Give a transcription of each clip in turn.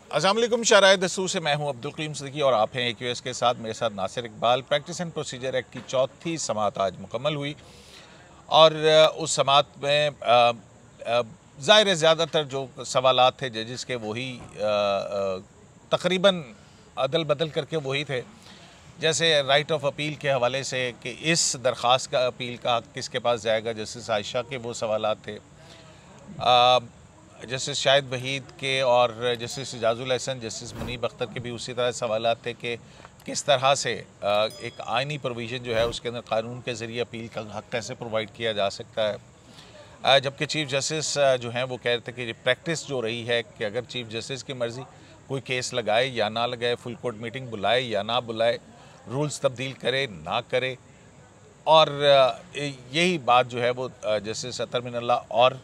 अस्सलाम वालेकुम। शराय दस्तूर से मैं हूं अब्दुल करीम सिद्दीकी और आप हैं AQS के साथ। मेरे साथ Nasir Iqbal. Practice and procedure act की चौथी समाअत आज मुकम्मल हुई और उस समाअत में ज़ाहिर ज़्यादातर जो सवालात थे जजेस के वही तकरीबन अदल बदल करके वही थे। जैसे राइट ऑफ अपील के हवाले से कि इस दरख्वास्त का अपील का हक़ किसके पास जाएगा, जस्टिस आयशा के वो सवालात थे। जस्टिस शाहिद वहीद के और जस्टिस इजाज़ुल हसन, जस्टिस मुनीब अख्तर के भी उसी तरह सवालात थे कि किस तरह से एक आइनी प्रोविज़न जो है उसके अंदर कानून के ज़रिए अपील का हक़ कैसे प्रोवाइड किया जा सकता है। जबकि चीफ़ जस्टिस जो हैं वो कह रहे थे कि प्रैक्टिस जो रही है कि अगर चीफ़ जस्टिस की मर्ज़ी कोई केस लगाए या ना लगाए, फुल कोर्ट मीटिंग बुलाए या ना बुलाए, रूल्स तब्दील करे ना करे, और यही बात जो है वो जस्टिस अतर मिनल्ला और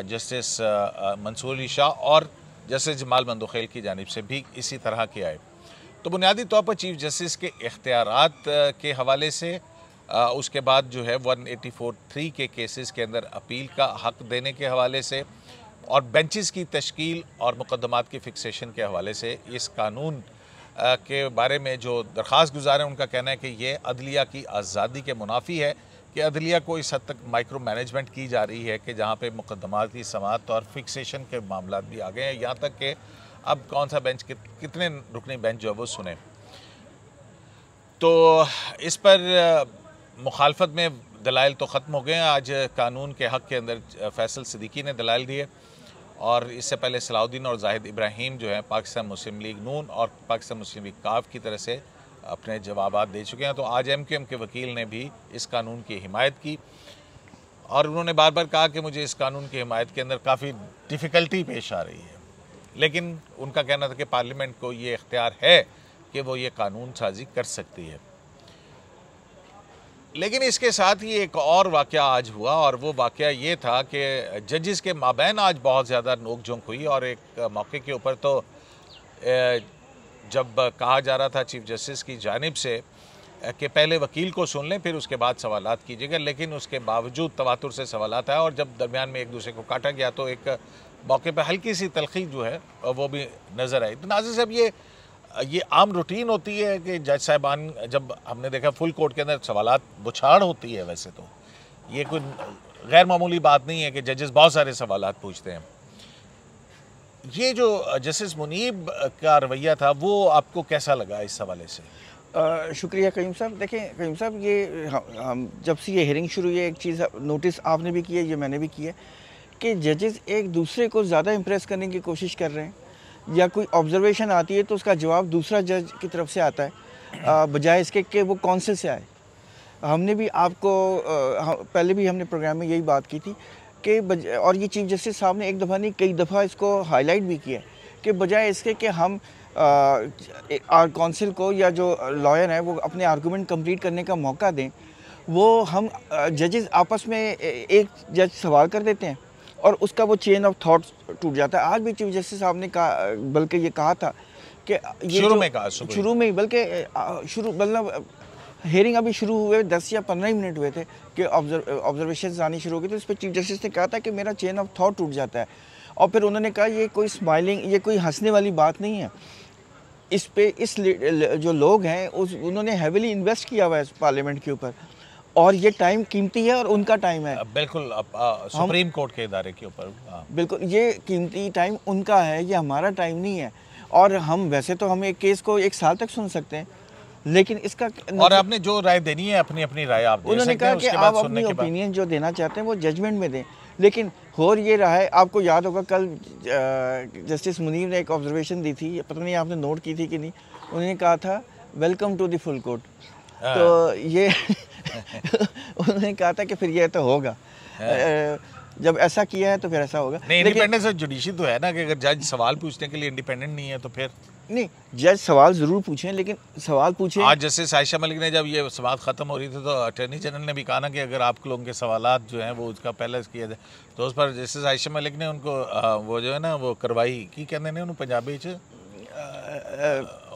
जस्टिस मंसूर अली शाह और जस्टिस जमाल मंदोखेल की जानिब से भी इसी तरह के आए। तो बुनियादी तौर पर चीफ़ जस्टिस के इख्तियारात के हवाले से उसके बाद जो है 184(3) के केसेस के अंदर अपील का हक़ देने के हवाले से और बेंचेस की तश्कील और मुकदमात की फ़िक्सेशन के हवाले से इस कानून के बारे में जो दरख्वास्त गुज़ार हैं उनका कहना है कि ये अदलिया की आज़ादी के मुनाफी है कि अदलिया को इस हद तक माइक्रो मैनेजमेंट की जा रही है कि जहाँ पे मुकदमात की समाअत और फिक्सेशन के मामला भी आ गए हैं, यहाँ तक कि अब कौन सा बेंच कितने रुकनी बेंच जो है वो सुने। तो इस पर मुखालफत में दलाइल तो ख़त्म हो गए हैं। आज कानून के हक़ के अंदर फैसल सिद्दीकी ने दलाइल दिए और इससे पहले सलाउद्दीन और जाहिद इब्राहिम जो है पाकिस्तान मुस्लिम लीग नून और पाकिस्तान मुस्लिम लीग काफ की तरफ से अपने जवाबात दे चुके हैं। तो आज MQM के वकील ने भी इस कानून की हिमायत की और उन्होंने बार बार कहा कि मुझे इस कानून की हिमायत के अंदर काफ़ी डिफ़िकल्टी पेश आ रही है, लेकिन उनका कहना था कि पार्लियामेंट को ये इख्तियार है कि वो ये कानून साजी कर सकती है। लेकिन इसके साथ ही एक और वाक़या आज हुआ और वो वाक़या ये था कि जजेस के माबैन आज बहुत ज़्यादा नोक झोंक हुई और एक मौके के ऊपर तो जब कहा जा रहा था चीफ़ जस्टिस की जानिब से कि पहले वकील को सुन लें फिर उसके बाद सवालात कीजिएगा, लेकिन उसके बावजूद तवातुर से सवालात आया और जब दरमियान में एक दूसरे को काटा गया तो एक मौके पर हल्की सी तलखी जो है वो भी नज़र आई। तो नाज़िर साहब ये आम रूटीन होती है कि जज साहिबान, जब हमने देखा फुल कोर्ट के अंदर सवालात बुछाड़ होती है, वैसे तो ये कोई गैर मामूली बात नहीं है कि जजेस बहुत सारे सवालात पूछते हैं। ये जो जस्टिस मुनीब का रवैया था वो आपको कैसा लगा इस हवाले से? शुक्रिया करीम साहब। देखें करीम साहब, ये हम जब से ये हेयरिंग शुरू हुई है एक चीज़ नोटिस आपने भी की है, ये मैंने भी की है कि जजेस एक दूसरे को ज़्यादा इम्प्रेस करने की कोशिश कर रहे हैं या कोई ऑब्जर्वेशन आती है तो उसका जवाब दूसरा जज की तरफ से आता है बजाय इसके कि वो कौंसिल से आए। हमने भी आपको पहले भी हमने प्रोग्राम में यही बात की थी कि और ये चीफ जस्टिस साहब ने एक दफ़ा नहीं कई दफ़ा इसको हाईलाइट भी किया कि बजाय इसके कि हम कौंसिल को या जो लॉयर है वो अपने आर्गूमेंट कंप्लीट करने का मौका दें, वो हम जजेस आपस में एक जज सवाल कर देते हैं और उसका वो चेन ऑफ थॉट टूट जाता है। आज भी चीफ जस्टिस साहब ने कहा, बल्कि ये कहा था कि ये शुरू में ही बल्कि मतलब हेयरिंग अभी शुरू हुए 10 या 15 मिनट हुए थे कि ऑब्जर्वेशन आनी शुरू हो गई, तो इस पर चीफ जस्टिस ने कहा था कि मेरा चेन ऑफ थॉट टूट जाता है। और फिर उन्होंने कहा ये कोई स्माइलिंग, ये कोई हंसने वाली बात नहीं है। इस पे इस जो लोग हैं उन्होंने हैवीली इन्वेस्ट किया हुआ है पार्लियामेंट के ऊपर और ये टाइम कीमती है और उनका टाइम है। बिल्कुल सुप्रीम कोर्ट के इदारे के ऊपर बिल्कुल ये कीमती टाइम उनका है, ये हमारा टाइम नहीं है। और हम वैसे तो हम एक केस को 1 साल तक सुन सकते हैं, लेकिन इसका और आपने जो राय देनी है अपनी अपनी राय आप दे उन्होंने कहा कि आप अपनी ओपिनियन जो देना चाहते हैं वो जजमेंट में दें। लेकिन हो ये रहा है, आपको याद होगा कल जस्टिस मुनीर ने एक ऑब्जर्वेशन दी थी, पता नहीं आपने नोट की थी कि नहीं, उन्होंने कहा था welcome to the full court. तो ये उन्होंने कहा था कि फिर ये तो होगा, जब ऐसा किया है तो फिर ऐसा होगा। नहीं, इंडिपेंडेंस ऑफ जुडिशरी तो है ना कि अगर जज सवाल पूछने के लिए इंडिपेंडेंट नहीं है तो फिर नहीं, जज सवाल ज़रूर पूछें, लेकिन सवाल पूछें। आज जस्टिस आयशा मलिक ने जब ये समाअत ख़त्म हो रही थी तो अटॉर्नी जनरल ने भी कहा ना कि अगर आप लोगों के सवालात जो हैं वो उसका पहले किया जाए, तो उस पर जस्टिस आयशा मलिक ने उनको वो जो है ना वो कार्रवाई की कहते हैं उन्होंने पंजाबी च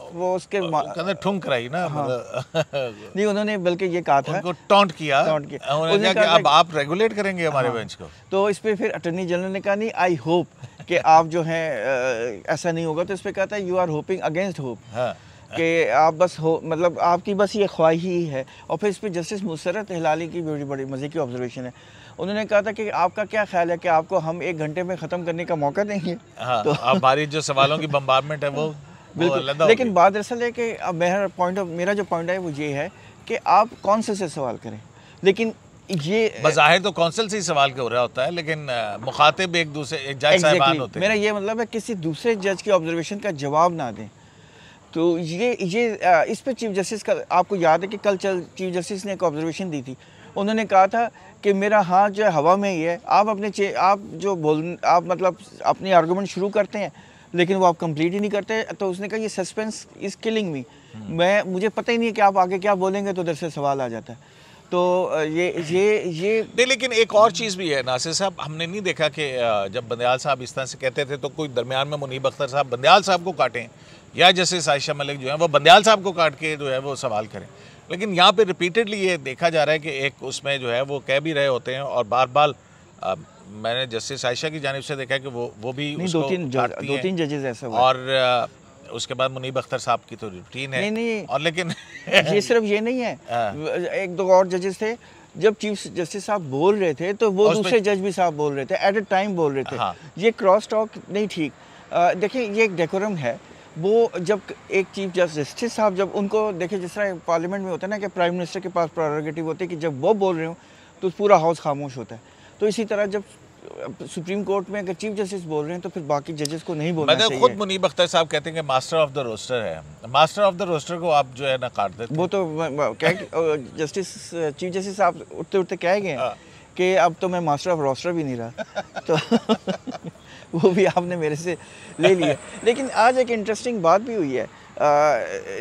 वो उसके कहते ठुम कराई ना। हाँ। नहीं, उन्होंने बल्कि ये कहा था, उनको टॉन्ट किया उन्होंने कहा कि अब आप रेगुलेट करेंगे हमारे बेंच को। तो इस पर फिर अटॉर्नी जनरल ने कहा नहीं, आई होप कि आप जो हैं ऐसा नहीं होगा, तो इस पर कहता है you are hoping against hope, कि आप बस हो, मतलब आपकी बस ये ख्वाहिश ही है। और फिर इस पर जस्टिस मुसर्रत हिलाली की बड़ी बड़ी मज़े की ऑब्जर्वेशन है। उन्होंने कहा था कि आपका क्या ख्याल है कि आपको हम 1 घंटे में ख़त्म करने का मौका देंगे? हाँ, तो हमारी जो सवालों की बम्बार्डमेंट है वो बिल्कुल, लेकिन बात दरअसल है कि अब मेरा जो पॉइंट है वो ये है कि आप कौंसिल से सवाल करें, लेकिन ये बज़ाहिर तो कौंसिल से ही सवाल हो रहा होता है, लेकिन मुखातिब एक दूसरे एक जज साहिबान होते हैं। मेरा ये मतलब है किसी दूसरे जज की ऑब्जर्वेशन का जवाब ना दें। तो ये इस पर चीफ जस्टिस का आपको याद है कि कल चीफ जस्टिस ने एक ऑब्जर्वेशन दी थी। उन्होंने कहा था कि मेरा हाथ जो है हवा में ही है, आप आप मतलब अपनी आर्गूमेंट शुरू करते हैं लेकिन वो आप कंप्लीट ही नहीं करते। तो उसने कहा ये सस्पेंस इज़ किलिंग मी, मुझे पता ही नहीं है कि आप आगे क्या बोलेंगे, तो उधर से सवाल आ जाता है। तो ये नहीं, लेकिन एक और चीज़ भी है नासिर साहब, हमने नहीं देखा कि जब बंदयाल साहब इस तरह से कहते थे तो कोई दरमियान में मुनीब अख्तर साहब बंदयाल साहब को काटें या जस्टिस आयशा मलिक जो है वो बंदयाल साहब को काट के जो है वो सवाल करें। लेकिन यहाँ पे रिपीटेडली ये देखा जा रहा है कि एक उसमें जो है वो कह भी रहे होते हैं और बार बार मैंने जस्टिस आयशा की जानिब से देखा है कि वो भी उसको दो तीन जजेस ऐसा हुआ। और उसके बाद मुनीब अख्तर साहब की तो रूटीन है। नहीं और लेकिन ये सिर्फ ये नहीं है, 1-2 और जजेस थे, जब चीफ जस्टिस साहब बोल रहे थे तो वो दूसरे जज भी साहब बोल रहे थे, एट अ टाइम बोल रहे थे। ये क्रॉस टॉक नहीं ठीक। देखिए ये एक डेकोरम है। वो जब एक चीफ जस्टिस साहब जब उनको देखिए, जिस तरह पार्लियामेंट में होता है ना कि प्राइम मिनिस्टर के पास प्रेरोगेटिव होती है कि जब वो बोल रहे हो तो पूरा हाउस खामोश होता है, तो इसी तरह जब सुप्रीम कोर्ट में अगर चीफ जस्टिस बोल रहे हैं तो फिर बाकी जजेस को नहीं बोलना चाहिए। खुद मुनीब अख्तर साहब कहते हैं कि मास्टर ऑफ द रोस्टर है, मास्टर ऑफ द रोस्टर को आप जो है ना काट देते। वो तो जस्टिस चीफ जस्टिस साहब उठते उठते कह गए कि अब तो मैं मास्टर ऑफ रोस्टर भी नहीं रहा तो वो भी आपने मेरे से ले लिया। लेकिन आज एक इंटरेस्टिंग बात भी हुई है,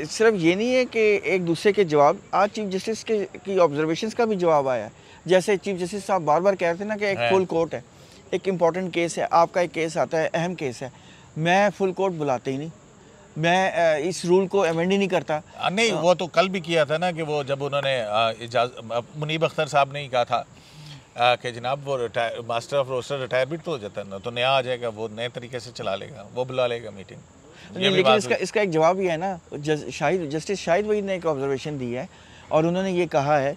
सिर्फ ये नहीं है कि एक दूसरे के जवाब, आज चीफ जस्टिस की ऑब्जर्वेशंस का भी जवाब आया। जैसे चीफ जस्टिस साहब बार बार कह रहे थे ना कि एक फुल कोर्ट है, एक इम्पॉर्टेंट केस है, आपका एक केस आता है, अहम केस है, मैं फुल कोर्ट बुलाते ही नहीं, मैं इस रूल को अमेंड ही नहीं करता। नहीं, वो तो कल भी किया था ना कि वो जब उन्होंने मुनीब अख्तर साहब ने ही कहा था कि जनाब वो मास्टर ऑफ रोस्टर रिटायरमेंट तो हो जाता है ना, तो नया आ जाएगा, वो नए तरीके से चला लेगा, वो बुला लेगा मीटिंग। लेकिन इसका एक जवाब ही है ना, जस्टिस शाहिद वहीद ने एक ऑब्जर्वेशन दी है और उन्होंने ये कहा है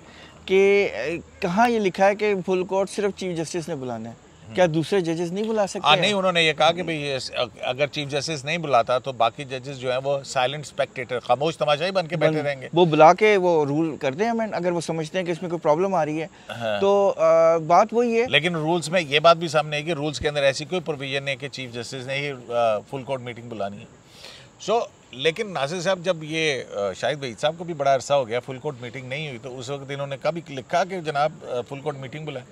कि कहाँ ये लिखा है कि फुल कोर्ट सिर्फ चीफ जस्टिस ने बुलाना है, क्या दूसरे जजेस नहीं बुला सकते? नहीं, उन्होंने ये कहा कि भाई अगर चीफ जस्टिस नहीं बुलाता तो बाकी जजेस जो हैं वो साइलेंट स्पेक्टेटर, खामोश तमाशाई बन के बैठे रहेंगे। वो बुला के वो रूल करते हैं अमेंड अगर वो समझते हैं कि इसमें कोई प्रॉब्लम आ रही है। हाँ। तो बात वही है। लेकिन रूल्स में ये बात भी सामने है कि रूल्स के अंदर ऐसी कोई प्रोविजन नहीं है कि चीफ जस्टिस ने ही फुल कोर्ट मीटिंग बुलानी है। लेकिन नासिर साहब, जब ये शाहिद वहीद साहब को भी बड़ा अरसा हो गया फुल कोर्ट मीटिंग नहीं हुई, तो उस वक्त इन्होंने कभी लिखा कि जनाब फुल कोर्ट मीटिंग बुलाए?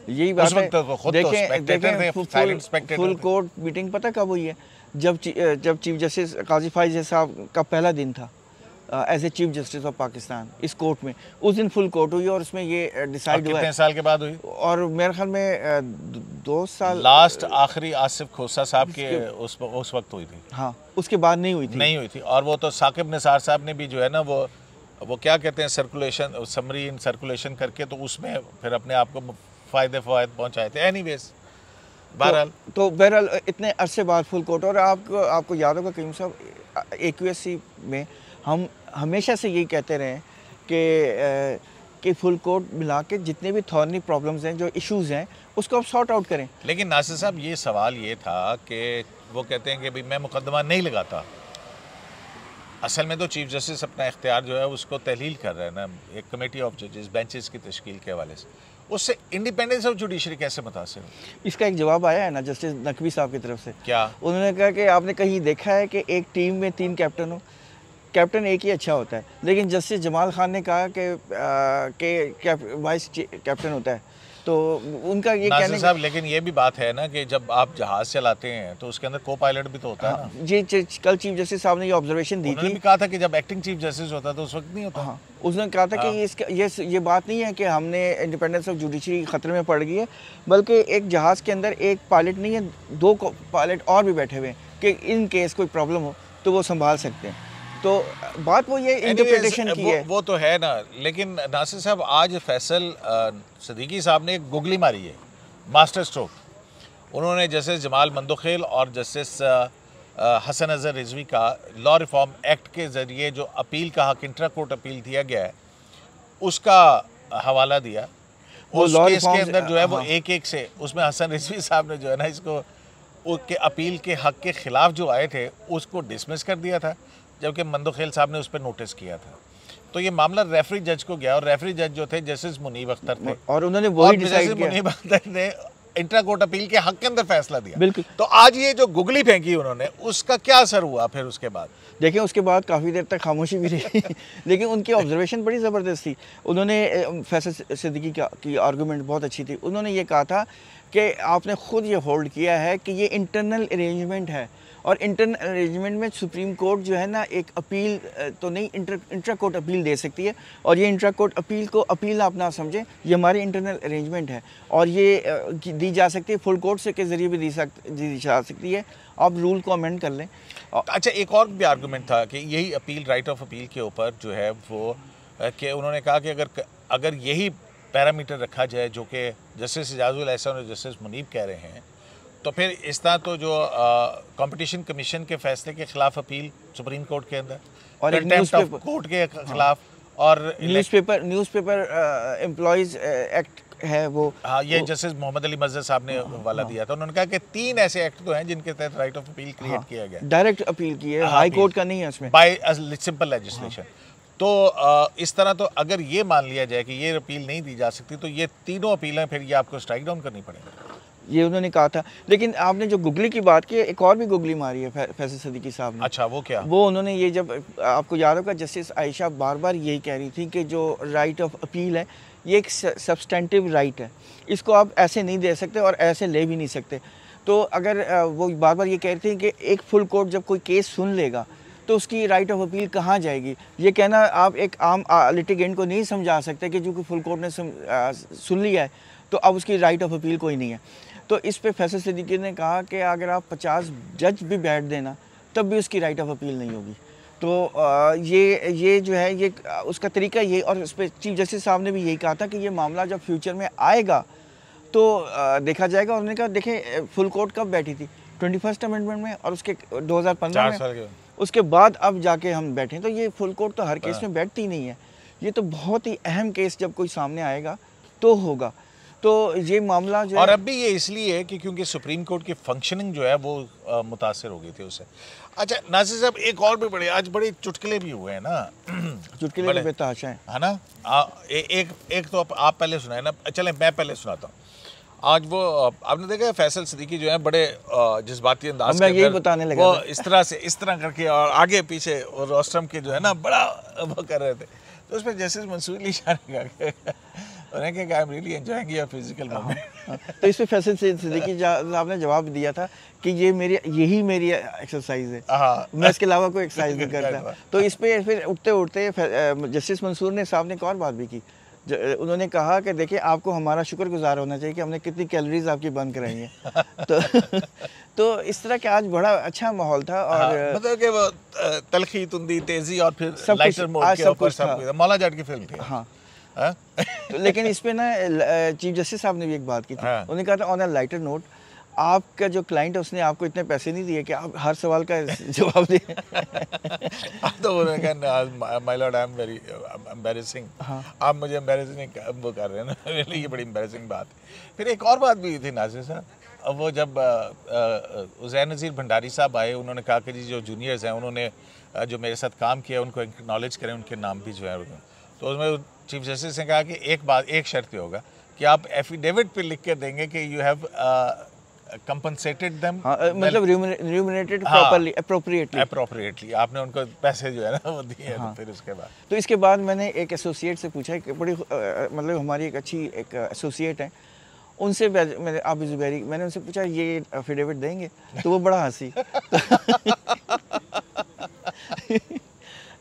यही बात है। देखें फुल कोर्ट मीटिंग पता कब हुई है? जब चीफ जस्टिस काजी फाइज साहब का पहला दिन था as a chief justice of Pakistan इस कोर्ट में, उस दिन फुल कोर्ट हुई और उसमें ये डिसाइड हुआ। कितने साल के बाद हुई? और मेरे ख्याल में 2 साल लास्ट आखिरी आसिफ खोसा साहब के उस वक्त हुई थी। हाँ, उसके बाद नहीं हुई थी। और वो तो साकिब निसार साहब ने भी जो है ना वो क्या कहते हैं सर्कुलेशन, समरी इन सर्कुलेशन करके तो उसमें फिर अपने आप को फ़ायदे पहुंचाए थे। एनीवेज, बहरहाल इतने अरसे बाद फुल कोर्ट। और आपको याद होगा करीम साहब, AQSC में हम हमेशा से यही कहते रहे कि फुल कोर्ट मिला के जितने भी थॉर्नी प्रॉब्लम्स हैं, जो इश्यूज़ हैं, उसको आप सॉर्ट आउट करें। लेकिन नासिर साहब, ये सवाल ये था कि वो कहते हैं कि भाई मैं मुकदमा नहीं लगाता। असल में तो चीफ जस्टिस अपना इख्तियार जो है उसको तहलील कर रहे हैं ना, एक कमेटी ऑफ जजेस बेंचेस की तश्कील के हवाले से, उससे इंडिपेंडेंस ऑफ जुडिशरी कैसे मुतासिर हो? इसका एक जवाब आया है ना जस्टिस नकवी साहब की तरफ से। क्या? उन्होंने कहा कि आपने कहीं देखा है कि एक टीम में 3 कैप्टन हो, कैप्टन एक ही अच्छा होता है, लेकिन जस्टिस जमाल खान ने कहा कि वाइस कैप्टन होता है। तो उनका ये कहने साहब, लेकिन ये भी बात है ना कि जब आप जहाज चलाते हैं तो उसके अंदर को पायलट भी तो होता है ना। जी, कल चीफ जस्टिस साहब ने ये ऑब्जर्वेशन दी थी। उन्होंने भी कहा था कि जब एक्टिंग चीफ जस्टिस होता है तो उस वक्त नहीं होता। हाँ, उसने कहा था कि ये बात नहीं है कि हमने इंडिपेंडेंस ऑफ जुडिशरी खतरे में पड़ गई है, बल्कि एक जहाज़ के अंदर एक पायलट नहीं है, 2 पायलट और भी बैठे हुए हैं कि इन केस कोई प्रॉब्लम हो तो वो संभाल सकते हैं। तो बात वो ये इंटरप्रिटेशन की है। वो तो है ना, लेकिन नासिर साहब, आज फैसल सदीकी साहब ने एक गुगली मारी है, मास्टर स्ट्रोक। उन्होंने जस्टिस जमाल मंदोखेल और जस्टिस हसन अजहर रिजवी का लॉ रिफॉर्म एक्ट के ज़रिए जो अपील का हक इंट्रा कोर्ट अपील दिया गया है उसका हवाला दिया। उस केस के अंदर जो है वो एक से उसमें हसन रिजवी साहब ने जो है ना इसको उसके अपील के हक के ख़िलाफ़ जो आए थे उसको डिसमिस कर दिया था, जबकि मंदोखेल साहब ने उस पर नोटिस किया था। तो ये मामला रेफरी जज को गया और रेफरी जज जो थे जस्टिस मुनीब अख्तर थे और उन्होंने वही डिसाइड किया। मुनीब अख्तर ने इंट्रा कोर्ट अपील के हक के अंदर फैसला दिया। बिल्कुल। तो आज ये जो गुगली फेंकी उन्होंने उसका क्या असर हुआ फिर उसके बाद? देखिए उसके बाद काफ़ी देर तक खामोशी भी रही लेकिन उनकी ऑब्जर्वेशन बड़ी ज़बरदस्त थी। उन्होंने फैसल सिद्दीकी की आर्गूमेंट बहुत अच्छी थी। उन्होंने ये कहा था कि आपने ख़ुद ये होल्ड किया है कि ये इंटरनल अरेंजमेंट है और इंटरनल अरेंजमेंट में सुप्रीम कोर्ट जो है ना एक अपील तो नहीं इंट्रा कोर्ट अपील दे सकती है और ये इंट्रा कोर्ट अपील को अपील आप ना समझें, ये हमारी इंटरनल अरेंजमेंट है और ये दी जा सकती है, फुल कोर्ट से के ज़रिए भी दी जा सकती है। आप रूल को अमेंड कर लें। अच्छा, एक और भी आर्गूमेंट था कि यही अपील राइट ऑफ अपील के ऊपर जो है वो कि उन्होंने कहा कि अगर यही पैरामीटर रखा जाए जो कि जस्टिस एजाजुल एहसान और जस्टिस मुनीब कह रहे हैं तो फिर इस तरह तो जो कंपटीशन कमीशन के फैसले के खिलाफ अपील सुप्रीम कोर्ट के अंदर और कंटेम्प्ट ऑफ कोर्ट के खिलाफ और न्यूज़पेपर एम्प्लॉयज़ एक्ट है वो। हाँ, ये जस्टिस मोहम्मद अली मज़हर साहब ने वाला दिया था। उन्होंने कहा कि 3 ऐसे एक्ट तो हैं जिनके तहत राइट ऑफ अपील क्रिएट किया गया, डायरेक्ट अपील की है, हाई कोर्ट का नहीं है उसमें, बाय सिंपल लेजिस्लेशन। तो इस तरह तो अगर ये मान लिया जाए कि ये अपील नहीं दी जा सकती तो ये तीनों अपीलें फिर ये आपको स्ट्राइक डाउन करनी पड़ेगी, ये उन्होंने कहा था। लेकिन आपने जो गुगली की बात की, एक और भी गुगली मारी है फैसल सिद्दीकी साहब ने। अच्छा, वो क्या? वो उन्होंने ये, जब आपको याद होगा जस्टिस आयशा बार बार यही कह रही थी कि जो राइट ऑफ अपील है ये एक सब्सटेंटिव राइट है, इसको आप ऐसे नहीं दे सकते और ऐसे ले भी नहीं सकते। तो अगर वो बार बार ये कह रही थी कि एक फुल कोर्ट जब कोई केस सुन लेगा तो उसकी राइट ऑफ अपील कहाँ जाएगी, ये कहना आप एक आम लिटिगेंट को नहीं समझा सकते कि जो कि फुल कोर्ट ने सुन लिया है तो अब उसकी राइट ऑफ अपील कोई नहीं है। तो इस पे फैसल सिद्दीकी ने कहा कि अगर आप 50 जज भी बैठ देना तब भी उसकी राइट ऑफ अपील नहीं होगी। तो ये जो है ये उसका तरीका ये, और उस पर चीफ जस्टिस साहब ने भी यही कहा था कि ये मामला जब फ्यूचर में आएगा तो देखा जाएगा। उन्होंने कहा देखें फुल कोर्ट कब बैठी थी 21st अमेंडमेंट में और उसके 2015 में, उसके बाद अब जाके हम बैठे। तो ये फुल कोर्ट तो हर केस में बैठती नहीं है, ये तो बहुत ही अहम केस जब कोई सामने आएगा तो होगा। तो ये मामला जो और अब भी ये इसलिए है कि क्योंकि सुप्रीम कोर्ट की फंक्शनिंग जो है वो मुतासर हो गई थी उससे। अच्छा नासिर साहब, एक और भी बड़े आज बड़े चुटकुले भी हुए हैं ना, चुटकुले बेतहाशा है ना। एक तो आप पहले सुनाए ना, चलें मैं पहले सुनाता हूँ। आज वो आपने देखा है फैसल सिद्दीकी जो है बड़े जज्बाती अंदाज में यही बताने लगा वो इस तरह करके और आगे पीछे और रोस्टम के जो है ना बड़ा वो कर रहे थे। तो उसमें जस्टिस मंसूर अली शाह ने कहा उन्हें कहा I am really enjoying your physical movement. तो इस पे फैसल सिद्दीकी साहब ने जवाब दिया था कि यही मेरी एक्सरसाइज है, मैं इसके अलावा कोई एक्सरसाइज नहीं करता। तो इस पे फिर उठते उठते जस्टिस मंसूर ने साहब ने एक और बात भी की। उन्होंने कहा कि देखिए आपको हमारा शुक्रगुजार होना चाहिए कि हमने कितनी कैलोरीज आपकी बंद कराई हैं। तो इस तरह के आज बड़ा अच्छा माहौल था और मतलब कि वो तलखी तुंदी तेजी और फिर लाइटर मोड के ऊपर सब मौला जाट की फिल्म थी। हाँ तो लेकिन इस पे ना चीफ जस्टिस साहब ने भी एक बात की थी। उन्होंने कहा था ऑन अ लाइटर नोट, आपका जो क्लाइंट है उसने आपको इतने पैसे नहीं दिए कि आप हर सवाल का जवाब दें। तो उन्होंने कहा my Lord I am very embarrassing, आप मुझे एम्बैरेसिंग वो कर रहे हैं ना, रियली ये बड़ी एम्बैरेसिंग बात है। फिर एक और बात भी थी नासिर साहब, वो जब उज़ैर नज़ीर भंडारी साहब आए, उन्होंने कहा कि जी जो जूनियर्स हैं उन्होंने जो मेरे साथ काम किया उनको एक्नॉलेज करें, उनके नाम भी जो है। तो उसमें चीफ जस्टिस ने कहा कि एक शर्त होगा कि आप एफिडेविट पे लिख कर देंगे कि यू हैव कंपनसेटेड देम, मतलब रिम्यूनरेटेड प्रॉपर्ली अप्रोप्रिएटली आपने उनको पैसे जो है ना वो दिए हैं। तो फिर उसके बाद तो इसके बाद मैंने एक एसोसिएट से पूछा कि बड़ी मतलब हमारी एक अच्छी एक एसोसिएट है, उनसे मैंने आबिद ज़ुबैरी, मैंने उनसे पूछा ये एफिडेविट देंगे, तो वो बड़ा हंसी।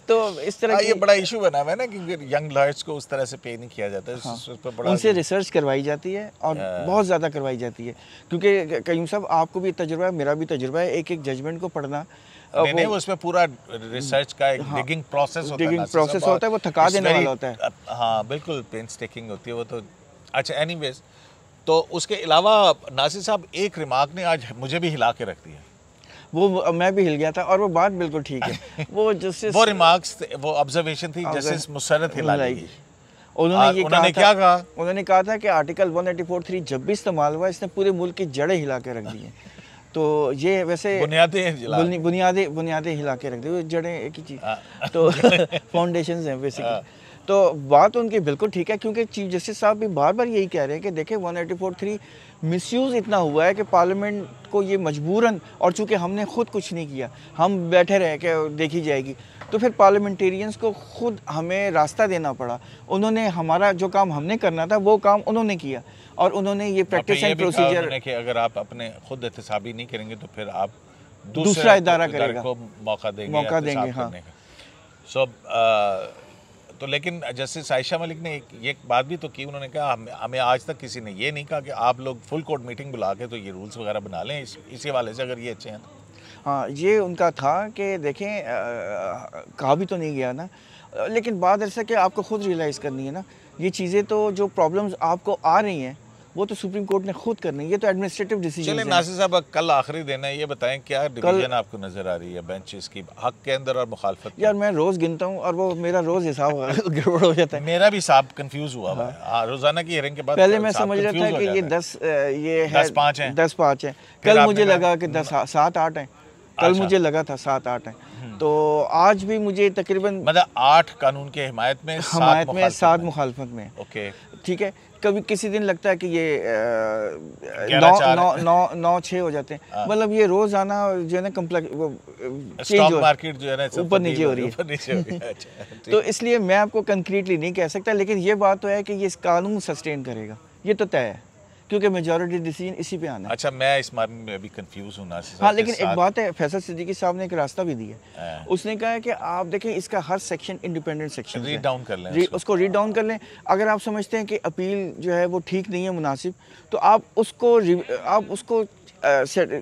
तो इस तरह ये बड़ा इशू बना हुआ है ना क्योंकि यंग लॉयर्स को उस तरह से पे नहीं किया जाता है। उस पर बड़ा उनसे रिसर्च करवाई जाती है और बहुत ज़्यादा करवाई जाती है क्योंकि कयूम साहब आपको भी तजुर्बा है, मेरा भी तजुर्बा है, एक एक जजमेंट को पढ़ना। नहीं उसमें पूरा रिसर्च का एक डिगिंग प्रोसेस होता है, वो थका देने वाला होता है। हाँ बिल्कुल पेंस टेकिंग होती है वो तो। अच्छा एनीवेज, तो उसके अलावा नासिर साहब एक रिमार्क ने आज मुझे भी हिला के रख दिया। वो मैं भी हिल गया था और वो बात बिल्कुल ठीक है। वो जस्टिस वो रिमार्क्स वो ऑब्जर्वेशन थी जस्टिस मुसर्रत हिलाली की। उन्होंने क्या कहा? उन्होंने कहा था कि आर्टिकल 184(3) जब भी इस्तेमाल हुआ इसने पूरे मुल्क की जड़ें हिला के रख दी हैं। तो ये वैसे बुनियादें हिला के रख दी, जड़ें एक ही चीज़ तो फाउंडेशंस हैं बेसिकली। तो बात उनकी बिल्कुल ठीक है, क्योंकि चीफ जस्टिस साहब भी बार बार यही कह रहे हैं कि देखें 184(3) मिसयूज़ इतना हुआ है कि पार्लियामेंट को ये मजबूरन, और चूँकि हमने ख़ुद कुछ नहीं किया, हम बैठे रहे कि देखी जाएगी, तो फिर पार्लियामेंटेरियंस को खुद हमें रास्ता देना पड़ा। उन्होंने हमारा जो काम हमने करना था वो काम उन्होंने किया, और उन्होंने ये प्रैक्टिस एंड प्रोसीजर कि अगर आप अपने खुद एहतसाबी नहीं करेंगे तो फिर आप दूसरा इदारा करेगा को मौका देंगे। हाँ। सो तो लेकिन जस्टिस आयशा मलिक ने एक बात भी तो की, उन्होंने कहा हमें आज तक किसी ने ये नहीं कहा कि आप लोग फुल कोर्ट मीटिंग बुला के तो ये रूल्स वगैरह बना लें इसी हवाले से, अगर ये अच्छे हैं तो। हाँ, ये उनका था कि देखें कहा भी तो नहीं गया ना, लेकिन बात ऐसा कि आपको खुद रियलाइज़ करनी है ना, ये चीज़ें तो जो प्रॉब्लम्स आपको आ रही हैं वो तो सुप्रीम कोर्ट ने खुद करनी है, ये तो एडमिनिस्ट्रेटिव डिसीजन है। चलिए नासिर साहब, कल आखिरी दिन है, ये बताएं क्या डिवीजन आपको नजर आ रही है बेंचेस की हक के अंदर और मुखालफत? यार मैं रोज़ गिनता हूँ और वो मेरा रोज़ हिसाब गड़बड़ हो जाता है। मेरा भी हिसाब कंफ्यूज हुआ हुआ है। रोजाना की हियरिंग के बाद पहले मैं समझ रहा था कि ये 10-5 है, 10-5 है। कल मुझे लगा कि 7-8 है, कल मुझे लगा था 7-8 है। तो आज भी मुझे तकरीबन मतलब 8 कानून के हिमायत में 7 मुखालफत में। ओके, ठीक है। कभी किसी दिन लगता है कि ये 9-6 हो जाते हैं। मतलब ये रोजाना जो है ना कम्प्लेक्स स्टॉक मार्केट जो है ना ऊपर नीचे हो रही है। तो इसलिए मैं आपको कंक्रीटली नहीं कह सकता, लेकिन ये बात तो है कि ये कानून सस्टेन करेगा, ये तो तय है, क्योंकि मेजॉरिटी डिसीजन इसी पे आना है। अच्छा, मैं इस मामले में अभी कंफ्यूज हूँ ना। हाँ, लेकिन एक बात है, फैसल सिद्दीकी साहब ने एक रास्ता भी दिया है। उसने कहा है कि आप देखें इसका हर section independent section read down कर लें, उसको रीड डाउन कर लें। अगर आप समझते हैं कि अपील जो है वो ठीक नहीं है, मुनासिब, तो आप उसको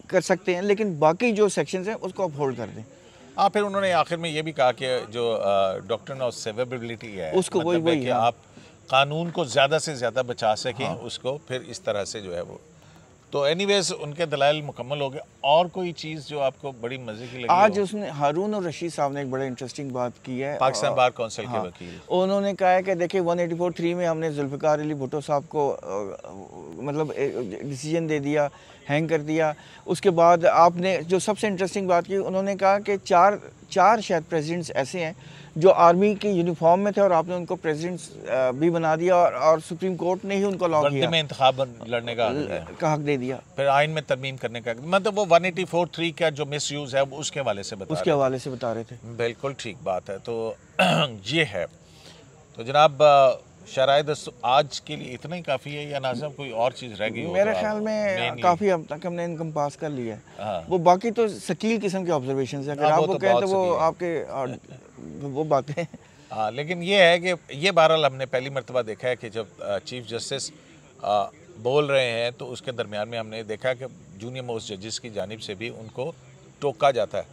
कर सकते हैं, लेकिन बाकी जो सेक्शंस हैं उसको आप होल्ड कर दें। हाँ, फिर उन्होंने आखिर में ये भी कहा कि जो डॉक्ट्रिन ऑफ सेवर्बिलिटी है, उसको वही आप कानून को ज़्यादा से ज़्यादा बचा सकें। हाँ। उसको फिर इस तरह से जो है वो, तो एनीवेज उनके दलाइल मुकम्मल हो गए। और कोई चीज़ जो आपको बड़ी मज़े की लगी? आज उसने हारून और रशीद साहब ने एक बड़ा इंटरेस्टिंग बात की है, पाकिस्तान बार काउंसिल के वकील। उन्होंने कहा है कि देखिए 184(3) में हमने जुल्फ़िकार अली भुट्टो साहब को मतलब डिसीजन दे दिया, हैंग कर दिया। उसके बाद आपने जो सबसे इंटरेस्टिंग बात की, उन्होंने कहा कि चार शायद प्रेसिडेंट्स ऐसे हैं जो आर्मी के यूनिफॉर्म में थे और आपने उनको प्रेसिडेंट्स भी बना दिया, और सुप्रीम कोर्ट ने ही उनको लॉ किया, में इंतखाब लड़ने का हक दे दिया, फिर आइन में तरमीम करने का। मतलब वो 184(3) का जो मिस यूज़ है उसके हवाले से बता रहे थे। बिल्कुल ठीक बात है। तो ये है। तो जनाब शराय आज के लिए इतना ही काफ़ी है, या नाज़िम कोई और चीज़ रह गई? मेरे ख्याल में काफ़ी अब तक हमने इनकम पास कर लिया है। वो बाकी तो शकील किस्म के ऑब्जर्वेशन है, अगर आपको कहें तो वो आपके वो बातें। हाँ, लेकिन ये है कि ये बहरहाल हमने पहली मरतबा देखा है कि जब चीफ जस्टिस बोल रहे हैं तो उसके दरमियान में हमने देखा कि जूनियर मोस्ट जजेस की जानिब से भी उनको टोका जाता है।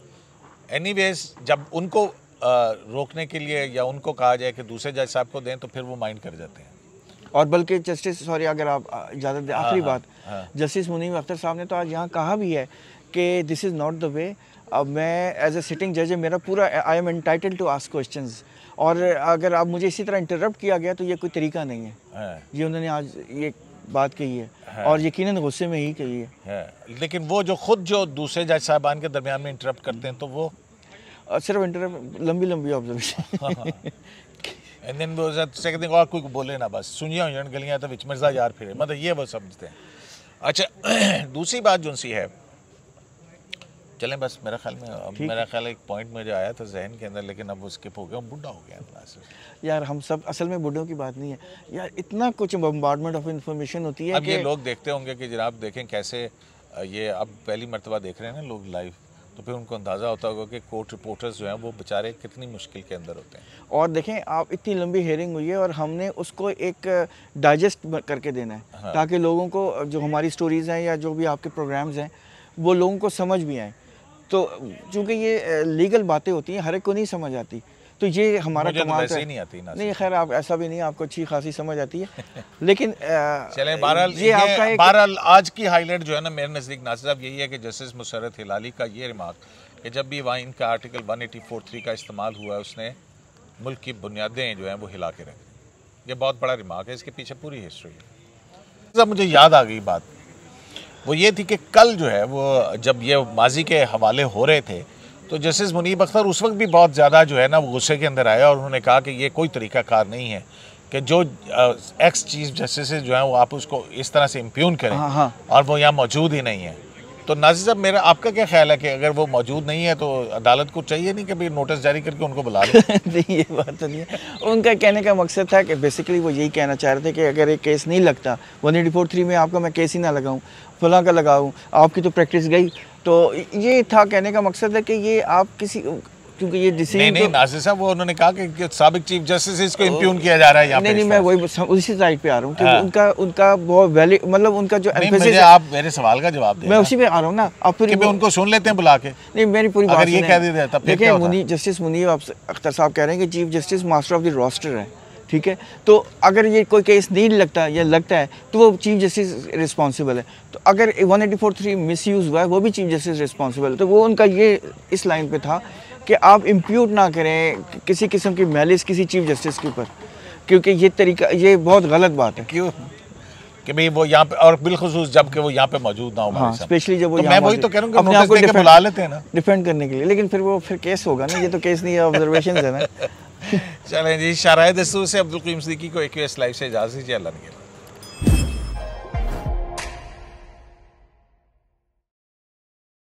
एनीवेज, जब उनको रोकने के लिए या उनको कहा जाए कि दूसरे जज साहब को दें तो फिर वो माइंड कर जाते हैं। और बल्कि जस्टिस अगर आप इजाज़त दें, आखिरी बात, जस्टिस मुनीब अख्तर साहब ने तो आज यहाँ कहा भी है कि this is not the way. अब मैं एज ए सिटिंग जज है, मेरा पूरा I am entitled to ask questions, और अगर आप मुझे इसी तरह इंटरप्ट किया गया तो ये कोई तरीका नहीं है। ये उन्होंने आज ये बात कही है और यकीनन गुस्से में ही कही है। लेकिन वो जो दूसरे जज साहबान के दरमियान में इंटरप्ट करते हैं तो वो सिर्फ इंटरप्ट लंबी ऑब्जर्वेशन एंड देन वो सेकंड थिंग और कोई बोले ना, बस सुनिया हुई गलियां तो विच मर्जा यार फिर, मतलब ये वो समझते हैं। अच्छा, दूसरी बात जो सी है, चलें बस मेरा ख्याल एक पॉइंट मुझे आया था जहन के अंदर, लेकिन अब वो स्किप हो गया, बुढ़ा हो गया यार। हम सब असल में बूढ़ों की बात नहीं है यार, इतना कुछ बम्बार्डमेंट ऑफ इंफॉर्मेशन होती है। अब ये लोग देखते होंगे कि जनाब देखें कैसे ये अब पहली मरतबा देख रहे हैं ना लोग लाइव, तो फिर उनको अंदाज़ा होता होगा कि कोर्ट रिपोर्टर्स जो हैं वो बेचारे कितनी मुश्किल के अंदर होते हैं। और देखें आप, इतनी लंबी हेयरिंग हुई है और हमने उसको एक डाइजेस्ट करके देना है। हाँ। ताकि लोगों को जो हमारी स्टोरीज़ हैं या जो भी आपके प्रोग्राम्स हैं वो लोगों को समझ भी आएँ। तो चूँकि ये लीगल बातें होती हैं, हर एक को नहीं समझ आती, तो ये हमारा मुझे तो कमाल वैसे ही है। नहीं आती ना। नहीं खैर, आप ऐसा भी नहीं, आपको अच्छी खासी समझ आती है। लेकिन चले बहरहाल ये आपका एक बहरहाल आज की हाईलाइट जो है ना मेरे नज़दीक नासिर साहब यही है कि जस्टिस मुशर्रत हिलाली का ये रिमार्क कि जब भी वाइन का आर्टिकल 184(3) का इस्तेमाल हुआ है उसने मुल्क की बुनियादें जो हैं वो हिला के रख दी। ये बहुत बड़ा रिमार्क है, इसके पीछे पूरी हिस्ट्री है। जब मुझे याद आ गई बात, वो ये थी कि कल जो है वो जब ये माजी के हवाले हो रहे थे तो जस्टिस मुनीब अख्तर उस वक्त भी बहुत ज़्यादा जो है ना वो गुस्से के अंदर आया और उन्होंने कहा कि ये कोई तरीक़ाकार नहीं है कि जो एक्स चीफ जस्टिस जो हैं वो आप उसको इस तरह से इम्प्यून करें। हाँ। और वो यहाँ मौजूद ही नहीं है। तो नाज़िर साहब, मेरा आपका क्या ख्याल है कि अगर वो मौजूद नहीं है तो अदालत को चाहिए नहीं कि भाई नोटिस जारी करके उनको बुला लें? नहीं, ये बात तो नहीं है। उनका कहने का मकसद था कि बेसिकली वो यही कहना चाह रहे थे कि अगर एक केस नहीं लगता 184(3) में आपका, मैं केस ही ना लगाऊं, फलां का लगाऊं, आपकी तो प्रैक्टिस गई। तो ये था कहने का मकसद है कि ये आप किसी, क्योंकि ये डिसीजन नहीं नाज़िर साहब, वो उन्होंने कहा कि साबिक चीफ जस्टिस इसको इम्प्यून किया जा रहा है यहाँ पे। नहीं, मैं वही उसी साइड पे आ रहा हूँ कि उनका बहुत वैलिड, मतलब उनका जो एम्फेसिस है। आप मेरे सवाल का जवाब दें। मैं उसी पे आ रहा हूँ ना। आप फिर उनको सुन लेते हैं बुला के। नहीं, मेरी पूरी बात ये कह देते हैं देखिए, जस्टिस मुनीब अख्तर साहब कह रहे हैं कि chief justice master of the roster है, ठीक है। तो अगर ये कोई केस नहीं लगता या लगता है तो वो चीफ जस्टिस रिस्पॉन्सिबल है। तो अगर 184(3) मिसयूज़ हुआ है वो भी चीफ जस्टिस रिस्पॉन्सिबल है। तो वो उनका ये इस लाइन पे था कि आप इम्प्यूट ना करें किसी किस्म की मैलिस किसी चीफ जस्टिस के ऊपर, क्योंकि ये तरीका, ये बहुत गलत बात है। क्यों कि भाई वो यहाँ पे, और बिलखुसूस जब कि वो यहाँ पे मौजूद ना हो। हाँ, स्पेशली जब वो तो मैं वही तो कह रहा हूँ कि नोटिस देके बुला लेते हैं ना, डिफेंड करने के लिए। लेकिन फिर वो केस होगा ना, ये तो केस नहीं है, ऑब्जर्वेशन है ना। चलें जी, शाराए दस्तूर से अब्दुल क़य्यूम सिद्दीकी को AQS लाइव से इजाज़त दीजिए। अल्लाह ने